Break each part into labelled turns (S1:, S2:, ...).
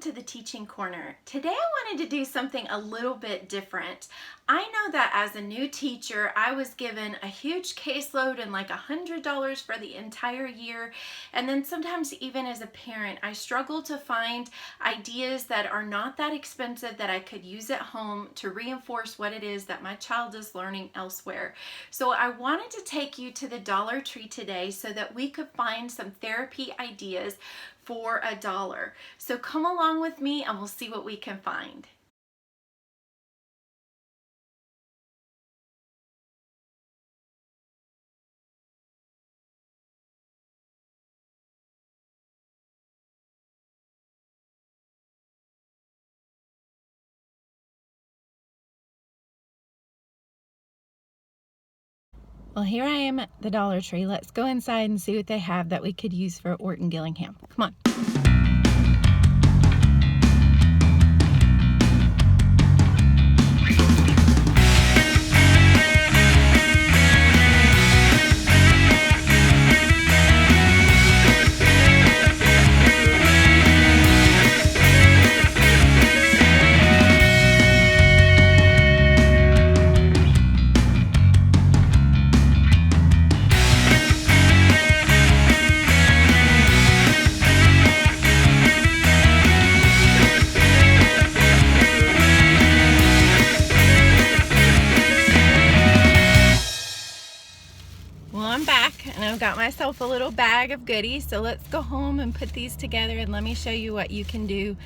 S1: to the Teaching Corner. Today I wanted to do something a little bit different. I know that as a new teacher, I was given a huge caseload and like $100 for the entire year. And then sometimes even as a parent, I struggle to find ideas that are not that expensive that I could use at home to reinforce what it is that my child is learning elsewhere. So I wanted to take you to the Dollar Tree today so that we could find some therapy ideas for $1. So come along with me and we'll see what we can find. Well, here I am at the Dollar Tree. Let's go inside and see what they have that we could use for Orton-Gillingham. Come on. Well, I'm back and I've got myself a little bag of goodies, so let's go home and put these together and let me show you what you can do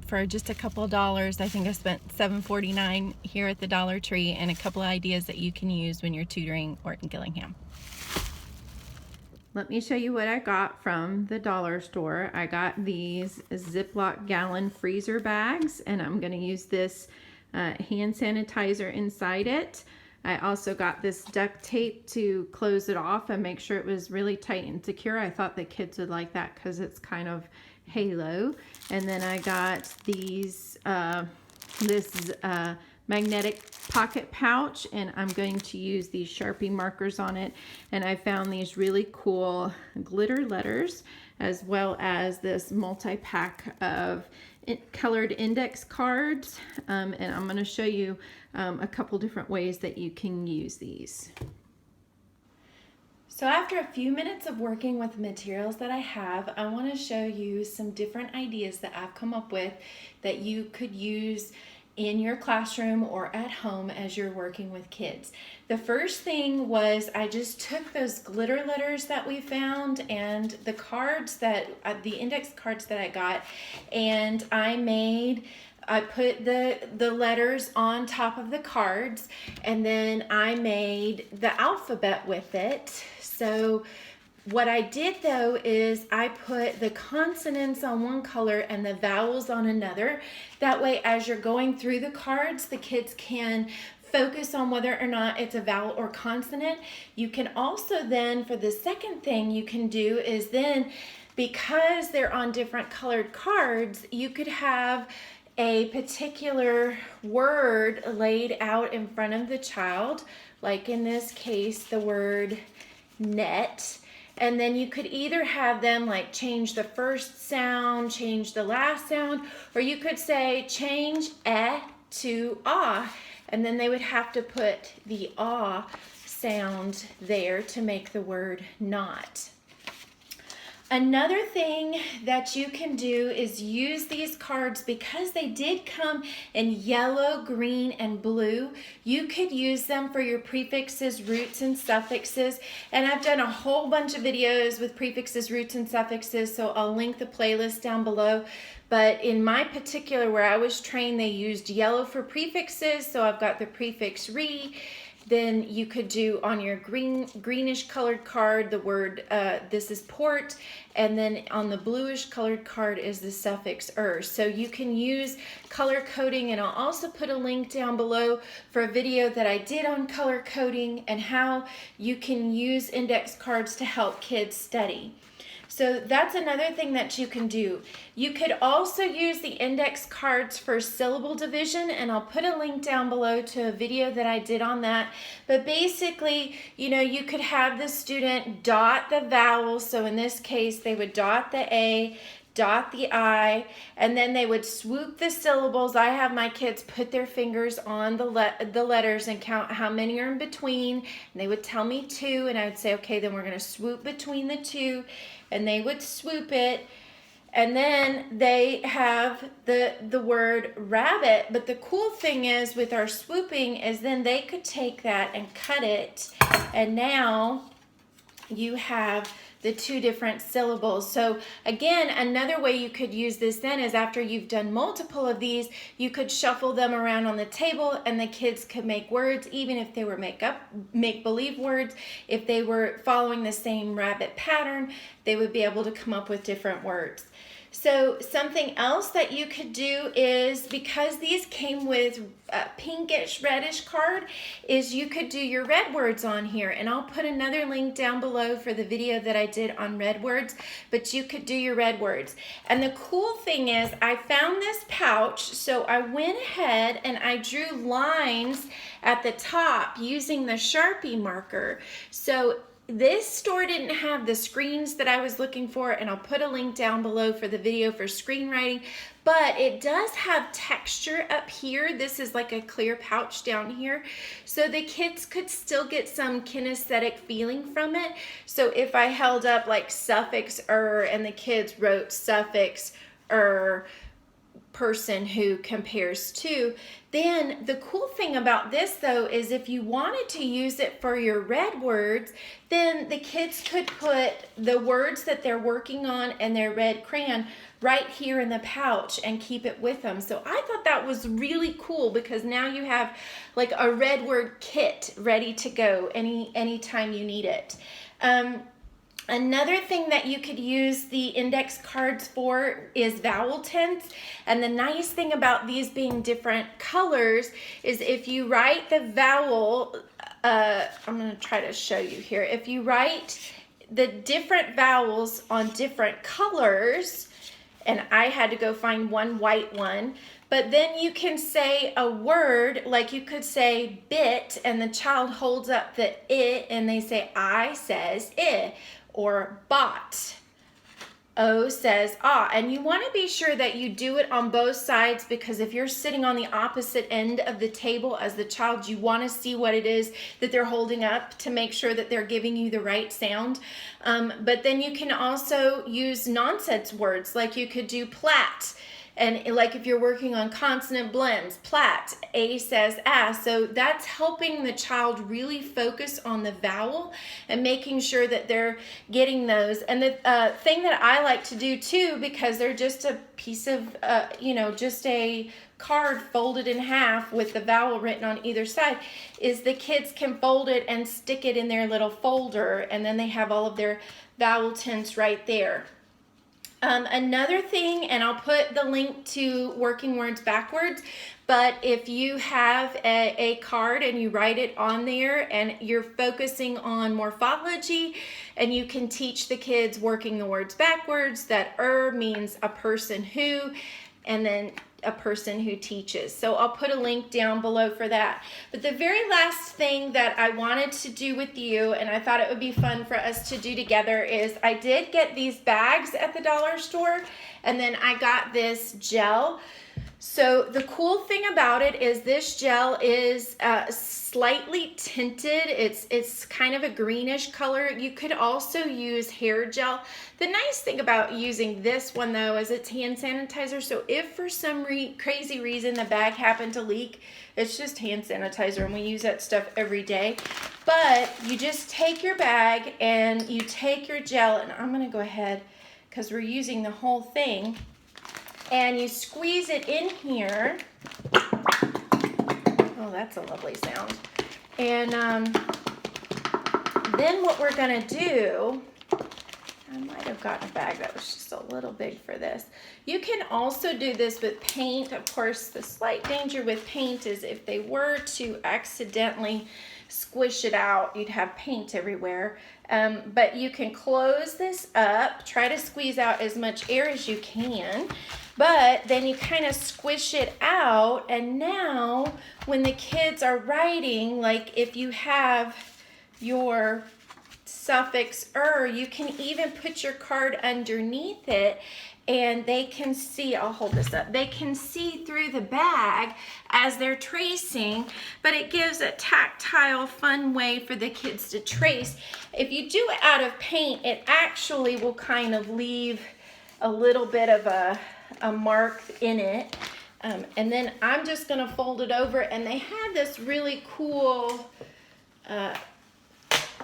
S1: for just a couple of dollars. I think I spent $7.49 here at the Dollar Tree, and a couple of ideas that you can use when you're tutoring Orton-Gillingham. Let me show you what I got from the dollar store. I got these Ziploc gallon freezer bags, and I'm going to use this hand sanitizer inside it. I also got this duct tape to close it off and make sure it was really tight and secure. I thought the kids would like that because it's kind of halo. And then I got these this magnetic pocket pouch, and I'm going to use these Sharpie markers on it. And I found these really cool glitter letters, as well as this multi-pack of colored index cards, and I'm going to show you a couple different ways that you can use these. So after a few minutes of working with the materials that I have, I want to show you some different ideas that I've come up with that you could use in your classroom or at home as you're working with kids. The first thing was I just took those glitter letters that we found and the cards that, the index cards that I got, and I put the letters on top of the cards, and then I made the alphabet with it. So what I did though is I put the consonants on one color and the vowels on another. That way, as you're going through the cards, the kids can focus on whether or not it's a vowel or consonant. You can also then, for the second thing you can do is then, because they're on different colored cards, you could have a particular word laid out in front of the child, like in this case, the word net. And then you could either have them like change the first sound, change the last sound, or you could say change eh to ah, and then they would have to put the ah sound there to make the word not. Another thing that you can do is use these cards, because they did come in yellow, green, and blue. You could use them for your prefixes, roots, and suffixes. And I've done a whole bunch of videos with prefixes, roots, and suffixes, so I'll link the playlist down below. But in my particular, where I was trained, they used yellow for prefixes, so I've got the prefix re. Then you could do on your greenish colored card the word, this is port, and then on the bluish colored card is the suffix er. So you can use color coding, and I'll also put a link down below for a video that I did on color coding and how you can use index cards to help kids study. So that's another thing that you can do. You could also use the index cards for syllable division, and I'll put a link down below to a video that I did on that. But basically, you know, you could have the student dot the vowels. So in this case, they would dot the A, dot the I, and then they would swoop the syllables. I have my kids put their fingers on the letters and count how many are in between, and they would tell me 2, and I would say, okay, then we're going to swoop between the 2, and they would swoop it. And then they have the word rabbit. But the cool thing is with our swooping is then they could take that and cut it, and now you have the 2 different syllables. So again, another way you could use this then is after you've done multiple of these, you could shuffle them around on the table and the kids could make words, even if they were make-believe words. If they were following the same rabbit pattern, they would be able to come up with different words. So something else that you could do is, because these came with a pinkish reddish card, is you could do your red words on here, and I'll put another link down below for the video that I did on red words, but you could do your red words. And the cool thing is I found this pouch, so I went ahead and I drew lines at the top using the Sharpie marker. So this store didn't have the screens that I was looking for, and I'll put a link down below for the video for screenwriting, but it does have texture up here. This is like a clear pouch down here, so the kids could still get some kinesthetic feeling from it. So if I held up like suffix er and the kids wrote suffix er, person who compares to, then the cool thing about this though is if you wanted to use it for your red words, then the kids could put the words that they're working on and their red crayon right here in the pouch and keep it with them. So I thought that was really cool, because now you have like a red word kit ready to go anytime you need it. Another thing that you could use the index cards for is vowel tents. And the nice thing about these being different colors is if you write the vowel, I'm going to try to show you here. If you write the different vowels on different colors, and I had to go find one white one, but then you can say a word, like you could say bit, and the child holds up the it, and they say I says I. Or bot. O says ah. And you want to be sure that you do it on both sides, because if you're sitting on the opposite end of the table as the child, you want to see what it is that they're holding up to make sure that they're giving you the right sound. But then you can also use nonsense words, like you could do plat. And like if you're working on consonant blends, plat, A says ah. So that's helping the child really focus on the vowel and making sure that they're getting those. And the thing that I like to do too, because they're just a piece of, just a card folded in half with the vowel written on either side, is the kids can fold it and stick it in their little folder, and then they have all of their vowel tents right there. Another thing, and I'll put the link to working words backwards, but if you have a card and you write it on there and you're focusing on morphology, and you can teach the kids working the words backwards, that means a person who, and then a person who teaches. So I'll put a link down below for that. But the very last thing that I wanted to do with you, and I thought it would be fun for us to do together, is I did get these bags at the dollar store, and then I got this gel. So the cool thing about it is this gel is slightly tinted. It's kind of a greenish color. You could also use hair gel. The nice thing about using this one though is it's hand sanitizer. So if for some crazy reason the bag happened to leak, it's just hand sanitizer, and we use that stuff every day. But you just take your bag and you take your gel, and I'm gonna go ahead because we're using the whole thing, and you squeeze it in here. Oh, that's a lovely sound. And then what we're gonna do, I might have gotten a bag that was just a little big for this. You can also do this with paint. Of course, the slight danger with paint is if they were to accidentally squish it out, you'd have paint everywhere. But you can close this up, try to squeeze out as much air as you can, but then you kind of squish it out, and now when the kids are writing, like if you have your suffix you can even put your card underneath it, and they can see, I'll hold this up, they can see through the bag as they're tracing, but it gives a tactile, fun way for the kids to trace. If you do it out of paint, it actually will kind of leave a little bit of a mark in it. And then I'm just gonna fold it over, and they have this really cool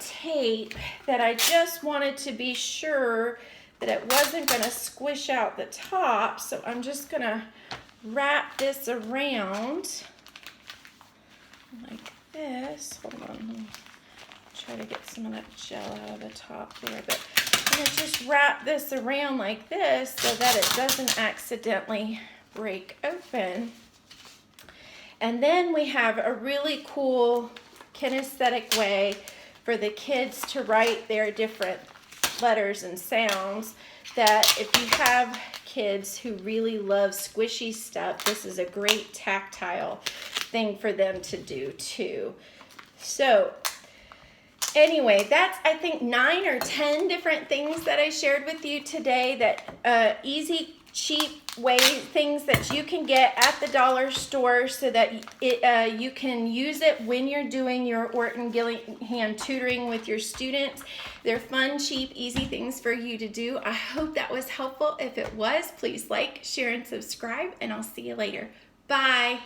S1: tape that I just wanted to be sure that it wasn't gonna squish out the top. So I'm just gonna wrap this around like this. Hold on, let me try to get some of that gel out of the top there. But I'm gonna just wrap this around like this so that it doesn't accidentally break open. And then we have a really cool kinesthetic way for the kids to write their different letters and sounds, that if you have kids who really love squishy stuff, this is a great tactile thing for them to do too. So anyway, that's, I think, 9 or 10 different things that I shared with you today, that easy, cheap things that you can get at the dollar store so that you can use it when you're doing your Orton-Gillingham tutoring with your students. They're fun, cheap, easy things for you to do. I hope that was helpful. If it was, please like, share, and subscribe, and I'll see you later. Bye.